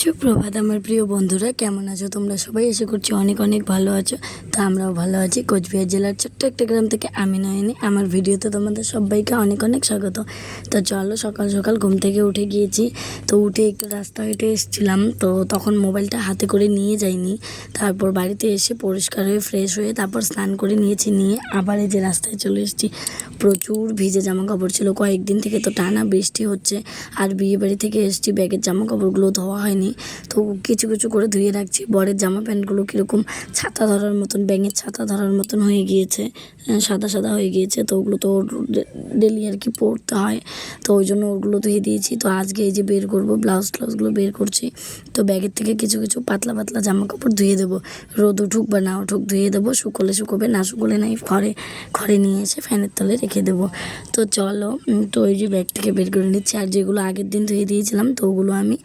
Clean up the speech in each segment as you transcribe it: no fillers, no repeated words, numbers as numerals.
সুপ্রভাত আমার প্রিয় বন্ধুরা, কেমন আছো তোমরা সবাই? আশা করছি অনেক অনেক ভালো আছো। তো আমরাও ভালো আছি। কোচবিহার জেলার ছোট্ট একটা গ্রাম থেকে আমি নয়নি। আমার ভিডিওতে তোমাদের সবাইকে অনেক অনেক স্বাগত। তো চলো, সকাল সকাল ঘুম থেকে উঠে গিয়েছি। তো উঠে একটু রাস্তা হেঁটে এসেছিলাম, তো তখন মোবাইলটা হাতে করে নিয়ে যাইনি। তারপর বাড়িতে এসে পরিষ্কার হয়ে ফ্রেশ হয়ে তারপর স্নান করে নিয়ে আবার এই যে রাস্তায় চলে এসেছি। প্রচুর ভিজে জামা কাপড় ছিল কয়েকদিন থেকে, তো টানা বৃষ্টি হচ্ছে। আর বিয়ে বাড়ি থেকে এসেছি, ব্যাগের জামা কাপড়গুলো ধোয়া হয়নি, তো কিছু কিছু করে ধুয়ে রাখছি। বরের জামা প্যান্টগুলো কীরকম ছাতা ধরার মতন, ব্যাঙের ছাতা ধরার মতন হয়ে গিয়েছে, সাদা সাদা হয়ে গিয়েছে। তো ওগুলো তো ডেলি আর কি পরতে হয়, তো ওই জন্য ওগুলো ধুয়ে দিয়েছি। তো আজকে এই যে বের করবো, ব্লাউজ ট্লাউজগুলো বের করছি। তো ব্যাগের থেকে কিছু কিছু পাতলা পাতলা জামা কাপড় ধুয়ে দেবো, রোদ উঠুক বা না উঠুক ধুয়ে দেবো। শুকোলে শুকোবে, না শুকোলে নাই ঘরে নিয়ে এসে ফ্যানের তলে রেখে দেবো। তো চলো, তো ওই যে ব্যাগ থেকে বের করে নিচ্ছি। আর যেগুলো আগের দিন ধুয়ে দিয়েছিলাম, তো ওগুলো আমি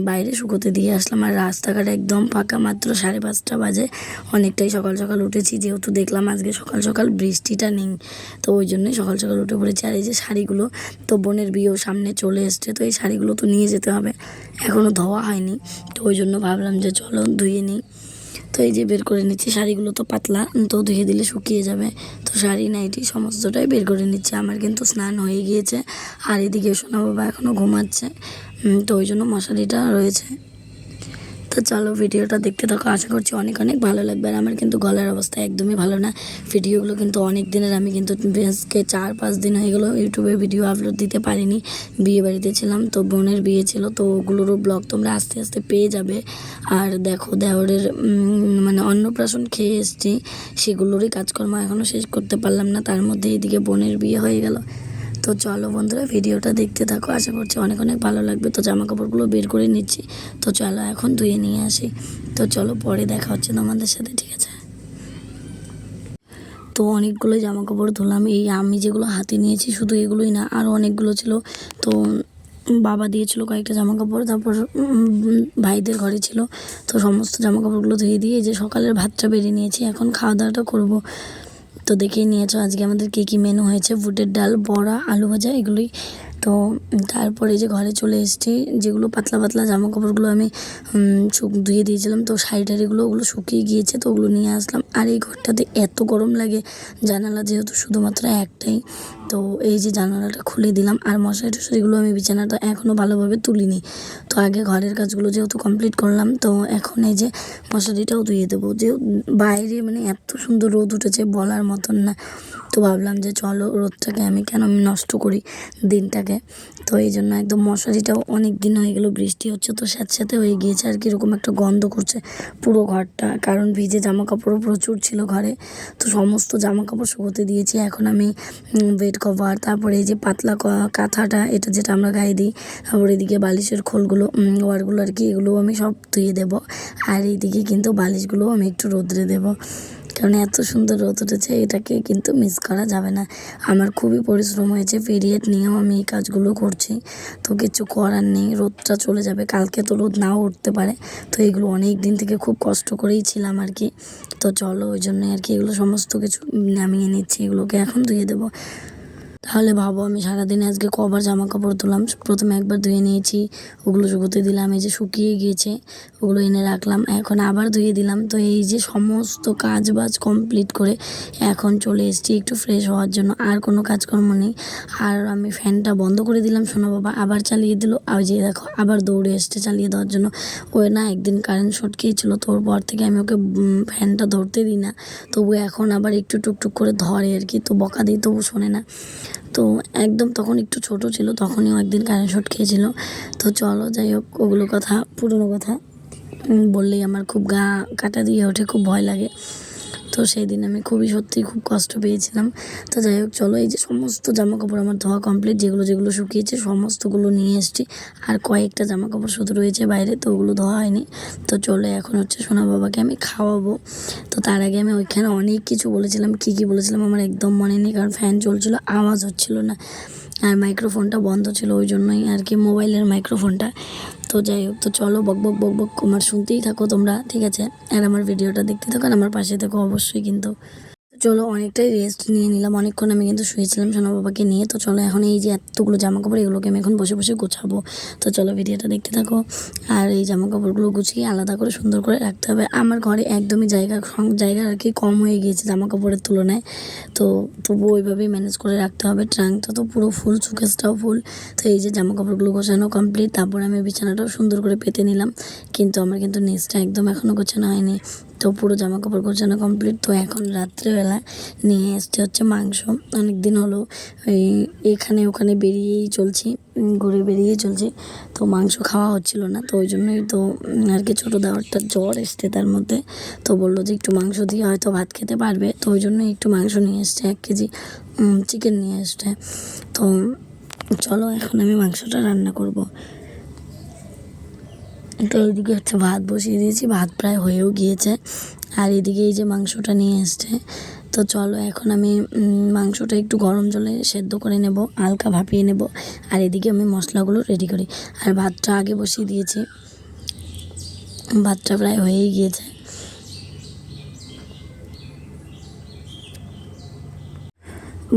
বাইরে শুকোতে দিয়ে আসলাম। আর রাস্তাঘাট একদম ফাঁকা, মাত্র 5:30 বাজে। অনেকটাই সকাল সকাল উঠেছি, যেহেতু দেখলাম আজকে সকাল সকাল বৃষ্টিটা নেই, তো ওই জন্যই সকাল সকাল উঠে পড়েছি। আর এই যে শাড়িগুলো, তো বোনের বিয়েও সামনে চলে এসছে, তো এই শাড়িগুলো তো নিয়ে যেতে হবে, এখনও ধোয়া হয়নি। তো ওই জন্য ভাবলাম যে চলো ধুয়ে নিই। তো এই যে বের করে নিচ্ছি, শাড়িগুলো তো পাতলা, তো ধুয়ে দিলে শুকিয়ে যাবে। তো শাড়ি নাইটি সমস্তটাই বের করে নিচ্ছি। আমার কিন্তু স্নান হয়ে গিয়েছে। আর এদিকে সোনা বাবা এখনও ঘুমাচ্ছে, তো ওই জন্য মশারিটা রয়েছে। তো চলো, ভিডিওটা দেখতে থাকো, আশা করছি অনেক অনেক ভালো লাগবে। আর আমার কিন্তু গলার অবস্থা একদমই ভালো না। ভিডিওগুলো কিন্তু অনেক দিনের, আমি কিন্তু আজকে 4-5 দিন হয়ে গেলো ইউটিউবে ভিডিও আপলোড দিতে পারিনি। বিয়ে বাড়িতে ছিলাম, তো বোনের বিয়ে ছিল, তো ওগুলোরও ব্লগ তোমরা আস্তে আস্তে পেয়ে যাবে। আর দেখো, দেওরের মানে অন্নপ্রাশন খেয়ে এসেছি, সেগুলোরই কাজকর্ম এখনও শেষ করতে পারলাম না, তার মধ্যে এদিকে বোনের বিয়ে হয়ে গেল। তো চলো বন্ধুরা, ভিডিওটা দেখতে থাকো, আশা করছি অনেক অনেক ভালো লাগবে। তো জামা কাপড়গুলো বের করে নিচ্ছি, তো চলো এখন ধুয়ে নিয়ে আসি। তো চলো, পরে দেখা হচ্ছে তোমাদের সাথে, ঠিক আছে? তো অনেকগুলো জামা কাপড় ধুলাম। এই আমি যেগুলো হাতে নিয়েছি শুধু এগুলোই না, আরও অনেকগুলো ছিল। তো বাবা দিয়েছিল কয়েকটা জামা কাপড়, তারপর ভাইদের ঘরে ছিল। তো সমস্ত জামা কাপড়গুলো ধুয়ে দিয়ে যে সকালের ভাতটা বেরিয়ে নিয়েছি, এখন খাওয়া দাওয়াটা করবো। তো দেখেই নিয়েছো আজকে আমাদের কী কী মেনু হয়েছে, বুটের ডাল, বড়া, আলু ভাজা, এগুলোই। তো তারপরে যে ঘরে চলে এসেছি, যেগুলো পাতলা পাতলা জামা কাপড়গুলো আমি ধুয়ে দিয়েছিলাম, তো শাড়ি ওগুলো শুকিয়ে গিয়েছে, তো ওগুলো নিয়ে আসলাম। আর এই ঘরটাতে এত গরম লাগে, জানালা যেহেতু শুধুমাত্র একটাই, তো এই যে জানালাটা খুলে দিলাম। আর মশারি টশারিগুলো আমি বিছানাটা এখনও ভালোভাবে তুলিনি। তো আগে ঘরের কাজগুলো যেহেতু কমপ্লিট করলাম, তো এখন এই যে মশারিটাও ধুয়ে দেবো। যে বাইরে মানে এত সুন্দর রোদ উঠেছে, বলার মতন না। তো ভাবলাম যে চলো, রোদটাকে আমি কেন নষ্ট করি দিনটাকে। তো এই জন্য একদম মশারিটাও, অনেক দিন হয়ে গেল বৃষ্টি হচ্ছে, তো স্যাঁতস্যাঁতে হয়ে গিয়েছে আর কীরকম একটা গন্ধ করছে পুরো ঘরটা, কারণ ভিজে জামা কাপড়ও প্রচুর ছিল ঘরে। তো সমস্ত জামা কাপড় শুকোতে দিয়েছি। এখন আমি বেড কভার, তারপরে এই যে পাতলা কাঁথাটা, এটা যেটা আমরা গায়ে দিই, তারপর এদিকে বালিশের খোলগুলো, ওয়ারগুলো আর কি, এগুলোও আমি সব ধুয়ে দেবো। আর এইদিকে কিন্তু বালিশগুলোও আমি একটু রোদ্রে দেবো, কারণ এত সুন্দর রোদ উঠেছে, এটাকে কিন্তু মিস করা যাবে না। আমার খুবই পরিশ্রম হয়েছে, পিরিয়ড নিয়েও আমি এই কাজগুলো করছি, তো কিছু করার নেই। রোদটা চলে যাবে, কালকে তো রোদ নাও উঠতে পারে। তো এগুলো অনেক দিন থেকে খুব কষ্ট করেই ছিলাম আর কি। তো চলো, ওই জন্যই আর কি এগুলো সমস্ত কিছু নামিয়ে নিচ্ছি, এগুলোকে এখন ধুয়ে দেবো। তাহলে ভাবো, আমি সারাদিনে আজকে কবার জামা কাপড় ধুলাম। প্রথমে একবার ধুয়ে নিয়েছি, ওগুলো শুকোতে দিলাম, এই যে শুকিয়ে গিয়েছে, ওগুলো এনে রাখলাম, এখন আবার ধুয়ে দিলাম। তো এই যে সমস্ত কাজ বাজ কমপ্লিট করে এখন চলে এসেছি একটু ফ্রেশ হওয়ার জন্য, আর কোনো কাজকর্ম নেই। আর আমি ফ্যানটা বন্ধ করে দিলাম, শোনো বাবা আবার চালিয়ে দিল। আর যে দেখো, আবার দৌড়ে এসছে চালিয়ে দেওয়ার জন্য। ও না একদিন কারেন্ট শর্ট খেয়েছিল, তো ওর পর থেকে আমি ওকে ফ্যানটা ধরতে দিই না, তবু এখন আবার একটু টুকটুক করে ধরে আর কি। তো বকা দিই, তবু শোনে না। তো একদম তখন একটু ছোট ছিল, তখনই একদিন কারেন্ট শর্ট খেয়েছিল। তো চলো, যাই হোক, ওগুলো কথা পুরনো কথা বললেই আমার খুব গা কাটা দিয়ে ওঠে, খুব ভয় লাগে। তো সেই দিন আমি সত্যি খুব কষ্ট পেয়েছিলাম। তো যাই হোক, চলো, এই যে সমস্ত জামা কাপড় আমার ধোয়া কমপ্লিট, যেগুলো যেগুলো শুকিয়েছে সমস্তগুলো নিয়ে এসেছি। আর কয়েকটা জামা কাপড় শুধু রয়েছে বাইরে, তো ওগুলো ধোয়া হয়নি। তো চলো, এখন হচ্ছে সোনা বাবাকে আমি খাওয়াবো। তো তার আগে আমি ওইখানে অনেক কিছু বলেছিলাম, কি কি বলেছিলাম আমার একদম মনে নেই, কারণ ফ্যান চলছিল, আওয়াজ হচ্ছিল না, আর মাইক্রোফোনটা বন্ধ ছিল, ওই জন্যই আর কি, মোবাইলের মাইক্রোফোনটা। তো যাই হোক, তো চলো, বক বক বক বক আমার শুনতেই থাকো তোমরা, ঠিক আছে? আর আমার ভিডিওটা দেখতে থাকো, আর আমার পাশে থাকো অবশ্যই কিন্তু। তো চলো অনেকটাই রেস্ট নিয়ে নিলাম, অনেকক্ষণ আমি কিন্তু শুয়েছিলাম সোনা বাবাকে নিয়ে। তো চলো এখন এই যে এতগুলো জামা কাপড় এগুলোকে আমি এখন বসে বসে গোছাবো। তো চলো ভিডিওটা দেখতে থাকো। আর এই জামা কাপড়গুলো গুছিয়ে আলাদা করে সুন্দর করে রাখতে হবে। আমার ঘরে একদমই জায়গা আর কি কম হয়ে গিয়েছে জামা কাপড়ের তুলনায়। তো তবুও ওইভাবেই ম্যানেজ করে রাখতে হবে। ট্রাঙ্কটা তো পুরো ফুল, সুকেসটাও ফুল। তো এই যে জামা কাপড়গুলো গোছানো কমপ্লিট, তারপর আমি বিছানাটাও সুন্দর করে পেতে নিলাম। কিন্তু আমার কিন্তু নিচটা একদম এখনও গোছানো হয়নি। তো পুরো জামা কাপড় গোছানো কমপ্লিট। তো এখন রাত্রেবেলা নিয়ে এসছে হচ্ছে মাংস। অনেক দিন হলো এখানে ওখানে বেরিয়েই চলছি, ঘুরে বেরিয়েই চলছি। তো মাংস খাওয়া হচ্ছিল না, তো ওই জন্যই তো আর কি ছোটো দেওয়ারটার জ্বর এসছে তার মধ্যে। তো বললো যে একটু মাংস দিয়ে হয়তো ভাত খেতে পারবে, তো ওই জন্যই একটু মাংস নিয়ে এসছে, 1 কেজি চিকেন নিয়ে এসছে। তো চলো এখন আমি মাংসটা রান্না করব। তো এইদিকে হচ্ছে ভাত বসিয়ে দিয়েছি, ভাত প্রায় হয়েও গিয়েছে। আর এদিকে এই যে মাংসটা নিয়ে এসছে। তো চলো এখন আমি মাংসটা একটু গরম জলে সেদ্ধ করে নেব, হালকা ভাপিয়ে নেব। আর এদিকে আমি মশলাগুলো রেডি করি। আর ভাতটা আগে বসিয়ে দিয়েছি, ভাতটা প্রায় হয়েই গিয়েছে।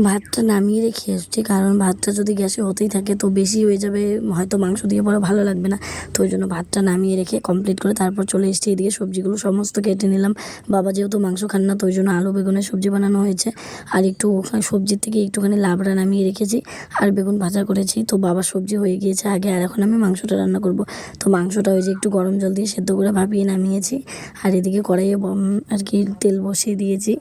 ভাতটা নামিয়ে রেখে এসছি, কারণ ভাতটা যদি গ্যাসে হতেই থাকে তো বেশি হয়ে যাবে, হয়তো মাংস দিয়ে পরে ভালো লাগবে না। তো ওই জন্য ভাতটা নামিয়ে রেখে কমপ্লিট করে তারপর চলে এসেছি। এদিকে সবজিগুলো সমস্ত কেটে নিলাম। বাবা যেহেতু মাংস খান না, তো ওই জন্য আলু বেগুনের সবজি বানানো হয়েছে। আর একটু সবজির থেকে একটুখানি লাবড়া নামিয়ে রেখেছি, আর বেগুন ভাজা করেছি। তো বাবার সবজি হয়ে গিয়েছে আগে, আর এখন আমি মাংসটা রান্না করব। তো মাংসটা ওই যে একটু গরম জল দিয়ে সেদ্ধ করে ভাপিয়ে নামিয়েছি। আর এদিকে কড়াইয়ে আর কি তেল বসিয়ে দিয়েছি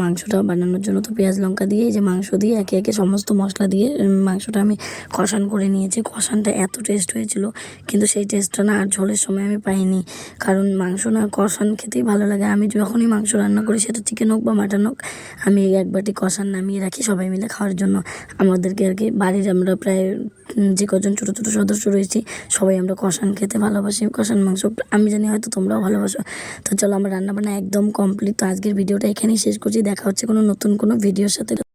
মাংসটা বানানোর জন্য। তো পেঁয়াজ লঙ্কা দিয়ে এই যে মাংস দিয়ে একে একে সমস্ত মশলা দিয়ে মাংসটা আমি কষান করে নিয়েছি। কষানটা এত টেস্ট হয়েছিল, কিন্তু সেই টেস্টটা না আর ঝোলের সময় আমি পাইনি। কারণ মাংস না কষান খেতেই ভালো লাগে। আমি যখনই মাংস রান্না করি, সেটা চিকেন হোক বা মাটন হোক, আমি এক বাটি কষান নামিয়ে রাখি সবাই মিলে খাওয়ার জন্য। আমাদেরকে আর কি বাড়ির আমরা প্রায় যে কজন ছোটো ছোটো সদস্য রয়েছি সবাই আমরা কষান খেতে ভালোবাসি, কষান মাংস। আমি জানি হয়তো তোমরাও ভালোবাসো। তো চলো আমার রান্নাবান্না একদম কমপ্লিট। তো আজকের ভিডিওটা এখানেই শেষ করছি। দেখা হচ্ছে কোনো নতুন কোনো ভিডিওর সাথে।